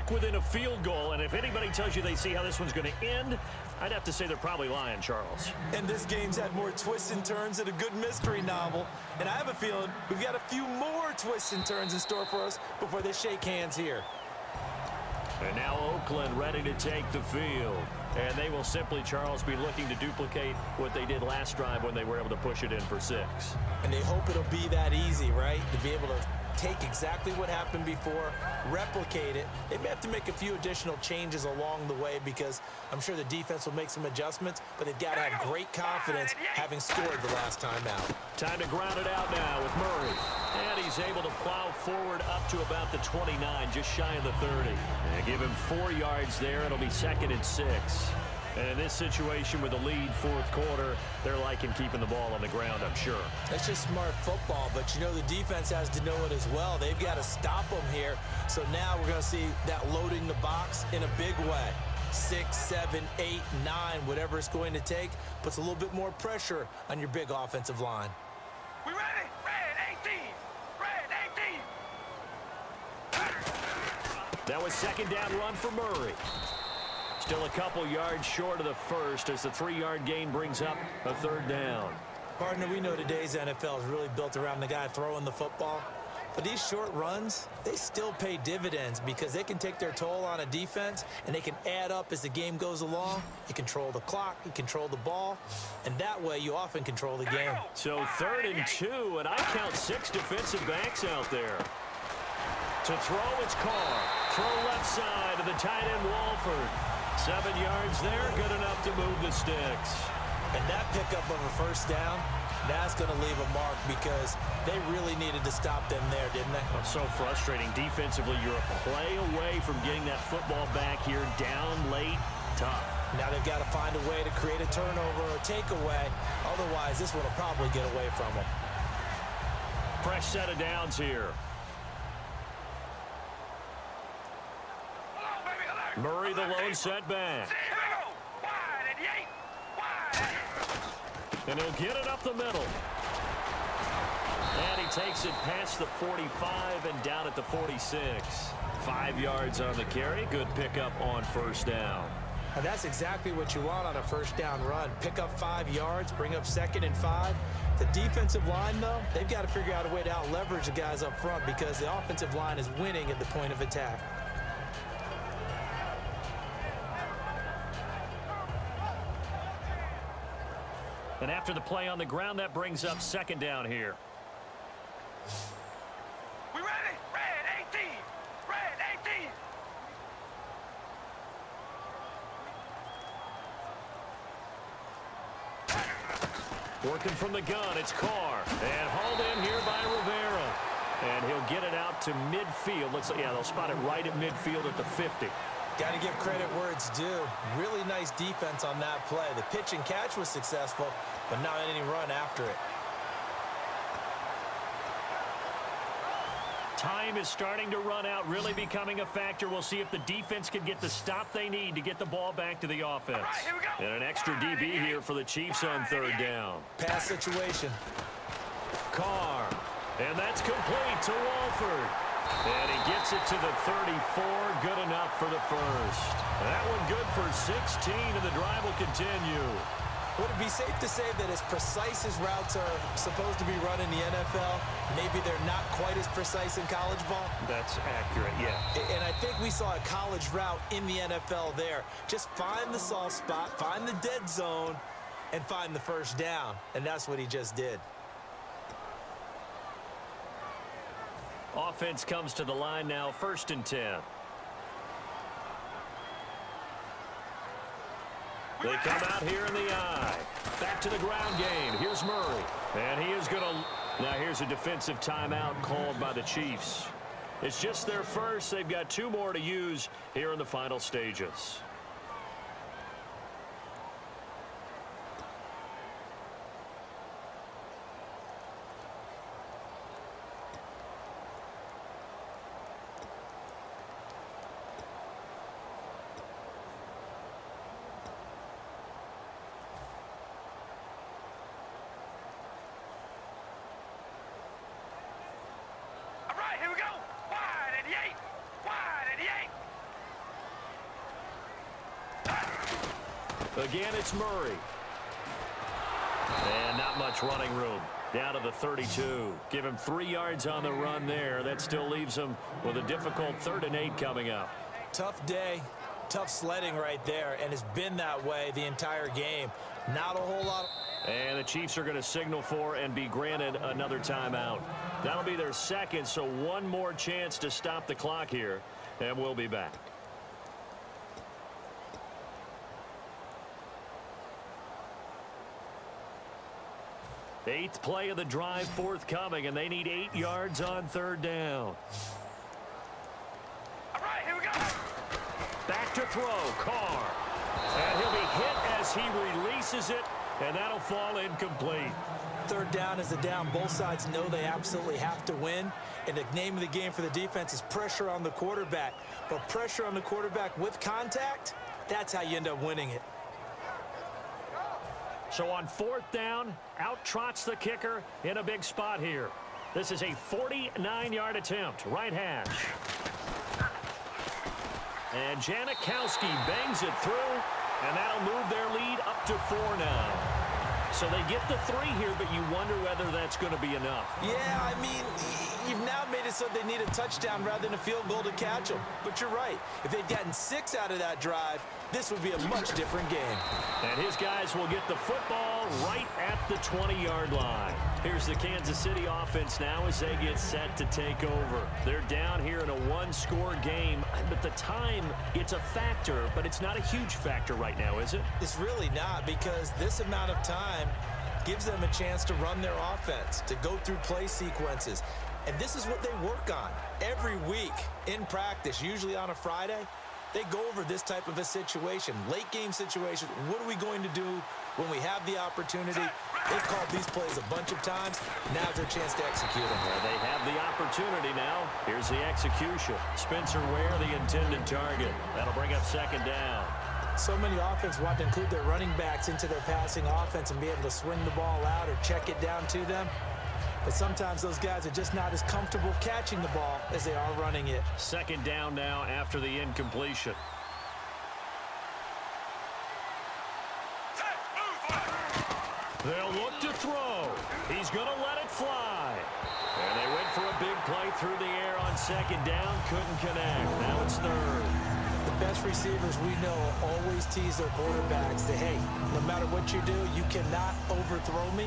back within a field goal, and if anybody tells you they see how this one's going to end, I'd have to say they're probably lying, Charles. And this game's had more twists and turns than a good mystery novel. And I have a feeling we've got a few more twists and turns in store for us before they shake hands here. And now Oakland ready to take the field. And they will simply, Charles, be looking to duplicate what they did last drive when they were able to push it in for 6. And they hope it'll be that easy, right? To be able to take exactly what happened before, replicate it. They may have to make a few additional changes along the way because I'm sure the defense will make some adjustments, but they've got to have great confidence having scored the last time out. Time to ground it out now with Murray. And he's able to plow forward up to about the 29, just shy of the 30. And give him 4 yards there. It'll be 2nd and 6. And in this situation with the lead 4th quarter, they're liking keeping the ball on the ground, I'm sure. That's just smart football, but you know the defense has to know it as well. They've got to stop them here. So now we're going to see that loading the box in a big way. 6, 7, 8, 9, whatever it's going to take, puts a little bit more pressure on your big offensive line. We ready? Red 18! Red 18! That was 2nd down run for Murray. Still a couple yards short of the first as the 3-yard gain brings up a 3rd down. Partner, we know today's NFL is really built around the guy throwing the football. But these short runs, they still pay dividends because they can take their toll on a defense and they can add up as the game goes along. You control the clock, you control the ball, and that way you often control the game. So 3rd and 2, and I count 6 defensive backs out there. To throw, it's Carr. Throw left side to the tight end, Walford. 7 yards there, good enough to move the sticks. And that pickup of a 1st down, that's going to leave a mark because they really needed to stop them there, didn't they? Oh, so frustrating. Defensively, you're a play away from getting that football back here, down late, tough. Now they've got to find a way to create a turnover or takeaway. Otherwise, this one will probably get away from them. Fresh set of downs here. Murray, the lone setback. And he'll get it up the middle. And he takes it past the 45 and down at the 46. 5 yards on the carry. Good pickup on 1st down. And that's exactly what you want on a 1st down run. Pick up 5 yards, bring up 2nd and 5. The defensive line, though, they've got to figure out a way to out-leverage the guys up front because the offensive line is winning at the point of attack. And after the play on the ground, that brings up 2nd down here. We ready? Red 18! Red 18! Working from the gun, it's Carr. And hauled in here by Rivera. And he'll get it out to midfield. They'll spot it right at midfield at the 50. Got to give credit where it's due. Really nice defense on that play. The pitch and catch was successful, but not any run after it. Time is starting to run out, really becoming a factor. We'll see if the defense can get the stop they need to get the ball back to the offense. Right, here we go. And an extra DB here for the Chiefs on 3rd down. Pass situation. Carr. And that's complete to Walford. And he gets it to the 34. Good enough for the 1st. That one good for 16, and the drive will continue. Would it be safe to say that as precise as routes are supposed to be run in the NFL, maybe they're not quite as precise in college ball? That's accurate, yeah. And I think we saw a college route in the NFL there. Just find the soft spot, find the dead zone, and find the 1st down. And that's what he just did. Offense comes to the line now, 1st and 10. They come out here in the eye. Back to the ground game. Here's Murray. And he is going to... Now here's a defensive timeout called by the Chiefs. It's just their first. They've got 2 more to use here in the final stages. Again, it's Murray. And not much running room. Down to the 32. Give him 3 yards on the run there. That still leaves him with a difficult 3rd and 8 coming up. Tough day, tough sledding right there, and it's been that way the entire game. Not a whole lot. And the Chiefs are going to signal for and be granted another timeout. That'll be their 2nd, so one more chance to stop the clock here, and we'll be back. Eighth play of the drive forthcoming, and they need 8 yards on 3rd down. All right, here we go. Back to throw, Carr. And he'll be hit as he releases it, and that'll fall incomplete. 3rd down is the down. Both sides know they absolutely have to win, and the name of the game for the defense is pressure on the quarterback. But pressure on the quarterback with contact, that's how you end up winning it. So on 4th down, out trots the kicker in a big spot here. This is a 49-yard attempt, right hash. And Janikowski bangs it through, and that'll move their lead up to 4 now. So they get the 3 here, but you wonder whether that's going to be enough. Yeah, I mean, you've now made it so they need a touchdown rather than a field goal to catch them. But you're right. If they'd gotten 6 out of that drive, this would be a much different game. And his guys will get the football right at the 20-yard line. Here's the Kansas City offense now as they get set to take over. They're down here in a 1-score game, but the time, it's a factor, but it's not a huge factor right now, is it? It's really not, because this amount of time gives them a chance to run their offense, to go through play sequences. And this is what they work on every week in practice, usually on a Friday. They go over this type of a situation, late game situation. What are we going to do when we have the opportunity? They've called these plays a bunch of times. Now's their chance to execute them. Well, they have the opportunity now. Here's the execution. Spencer Ware, the intended target. That'll bring up 2nd down. So many offenses want to include their running backs into their passing offense and be able to swing the ball out or check it down to them. But sometimes those guys are just not as comfortable catching the ball as they are running it. 2nd down now after the incompletion. They'll look to throw. He's going to let it fly. And they went for a big play through the air on 2nd down. Couldn't connect. Now it's 3rd. The best receivers we know always tease their quarterbacks that, hey, no matter what you do, you cannot overthrow me.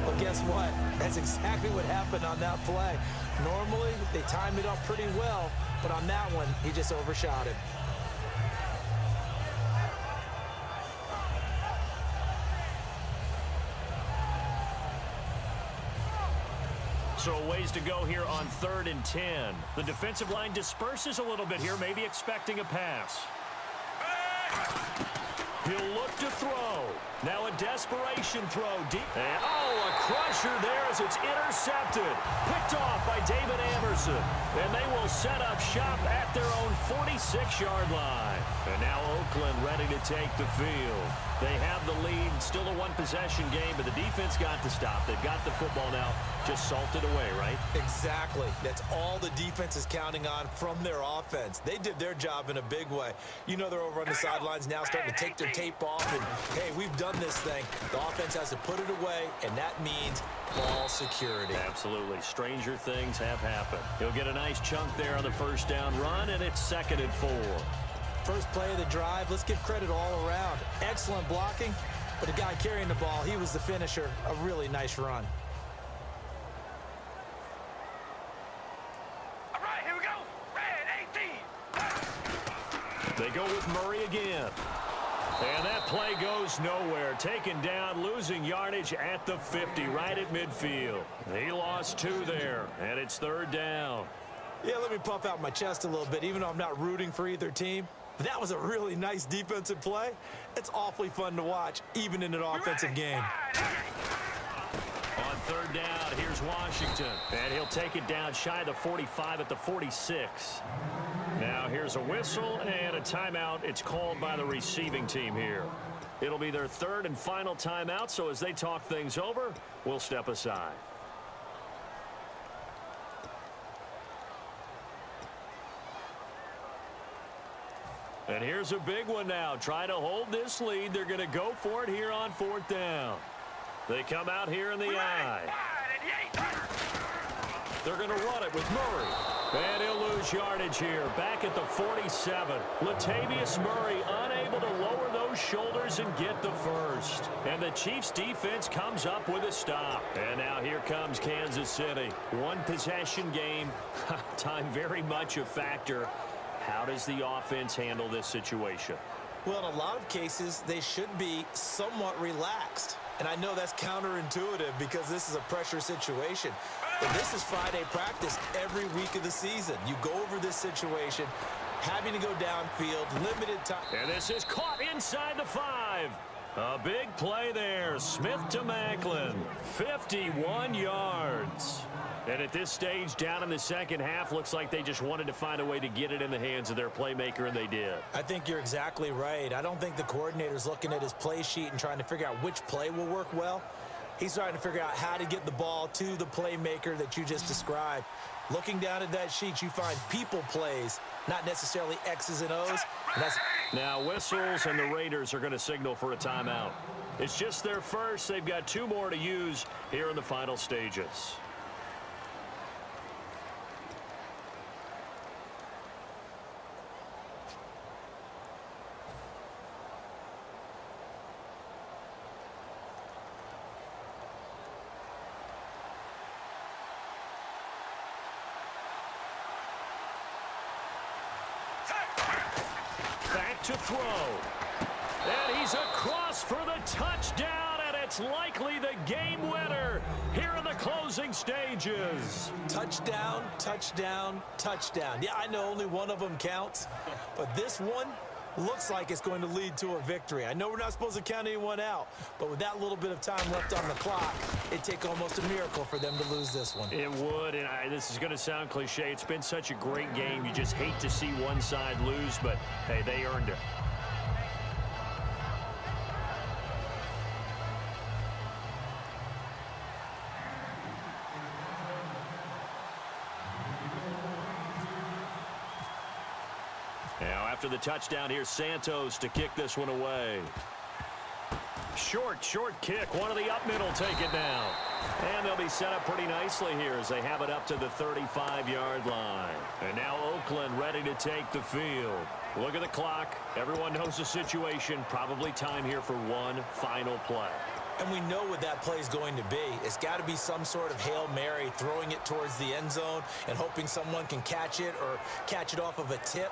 Well, guess what? That's exactly what happened on that play. Normally, they time it up pretty well, but on that one, he just overshot him. So a ways to go here on 3rd and 10. The defensive line disperses a little bit here, maybe expecting a pass. He'll look to throw. Now a desperation throw deep. And, a crusher there as it's intercepted. Picked off by David Amerson. And they will set up shop at their own 46-yard line. And now Oakland ready to take the field. They have the lead. Still a 1-possession game, but the defense got to stop. They've got the football now. Just salted away, right? Exactly. That's all the defense is counting on from their offense. They did their job in a big way. You know they're over on the sidelines now starting to take their tape off. And, hey, we've done this thing. The offense has to put it away, and that means ball security. Absolutely. Stranger things have happened. He'll get a nice chunk there on the 1st down run, and it's 2nd and 4. First play of the drive, let's give credit all around. Excellent blocking, but the guy carrying the ball, he was the finisher. A really nice run. All right, here we go. Red 18. They go with Murray again. And that play goes nowhere. Taken down, losing yardage at the 50, right at midfield. He lost 2 there, and it's 3rd down. Yeah, let me puff out my chest a little bit, even though I'm not rooting for either team. That was a really nice defensive play. It's awfully fun to watch, even in an offensive game. On 3rd down, here's Washington. And he'll take it down shy of the 45 at the 46. Now here's a whistle and a timeout. It's called by the receiving team here. It'll be their 3rd and final timeout, so as they talk things over, we'll step aside. And here's a big one now. Trying to hold this lead. They're going to go for it here on 4th down. They come out here in the I. They're going to run it with Murray. And he'll lose yardage here. Back at the 47. Latavius Murray unable to lower those shoulders and get the first. And the Chiefs defense comes up with a stop. And now here comes Kansas City. One possession game. Time very much a factor. How does the offense handle this situation? Well, in a lot of cases, they should be somewhat relaxed. And I know that's counterintuitive because this is a pressure situation. But this is Friday practice every week of the season. You go over this situation, having to go downfield, limited time. And this is caught inside the 5. A big play there. Smith to Macklin. 51 yards. And at this stage, down in the second half, looks like they just wanted to find a way to get it in the hands of their playmaker, and they did. I think you're exactly right. I don't think the coordinator's looking at his play sheet and trying to figure out which play will work well. He's trying to figure out how to get the ball to the playmaker that you just described. Looking down at that sheet, you find people plays, not necessarily X's and O's. And that's now whistles, and the Raiders are going to signal for a timeout. It's just their first. They've got 2 more to use here in the final stages. To throw. And he's across for the touchdown, and it's likely the game winner here in the closing stages. Touchdown, touchdown, touchdown. Yeah, I know only one of them counts, but this one looks like it's going to lead to a victory. I know we're not supposed to count anyone out, but with that little bit of time left on the clock, it'd take almost a miracle for them to lose this one. It would, and this is going to sound cliche. It's been such a great game. You just hate to see one side lose, but, hey, they earned it. Now, after the touchdown, here's Santos to kick this one away. Short kick. One of the up middle take it down. And they'll be set up pretty nicely here as they have it up to the 35-yard line. And now Oakland ready to take the field. Look at the clock. Everyone knows the situation. Probably time here for one final play. And we know what that play is going to be. It's got to be some sort of Hail Mary, throwing it towards the end zone and hoping someone can catch it or catch it off of a tip.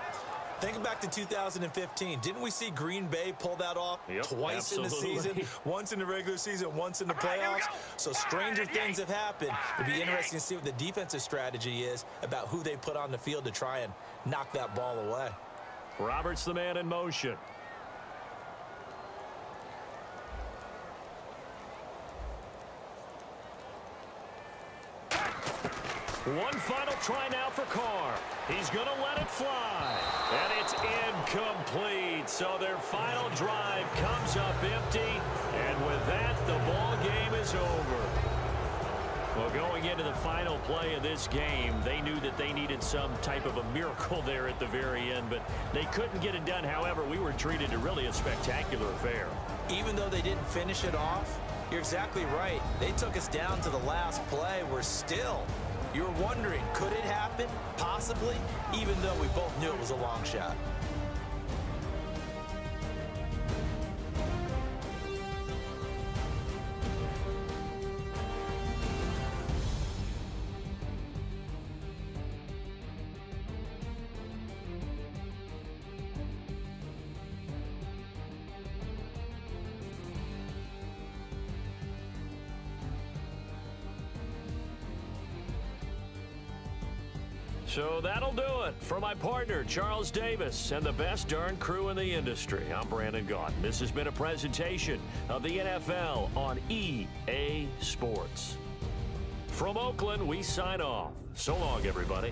Think back to 2015. Didn't we see Green Bay pull that off twice in the season? Once in the regular season, once in the playoffs. So stranger things have happened. It'll be interesting to see what the defensive strategy is about who they put on the field to try and knock that ball away. Roberts the man in motion. One final try now for Carr. He's going to let it fly. And it's incomplete. So their final drive comes up empty. And with that, the ball game is over. Well, going into the final play of this game, they knew that they needed some type of a miracle there at the very end, but they couldn't get it done. However, we were treated to really a spectacular affair. Even though they didn't finish it off, you're exactly right. They took us down to the last play. We're still... You're wondering, could it happen? Possibly, even though we both knew it was a long shot. So that'll do it for my partner, Charles Davis, and the best darn crew in the industry. I'm Brandon Gaudin. This has been a presentation of the NFL on EA Sports. From Oakland, we sign off. So long, everybody.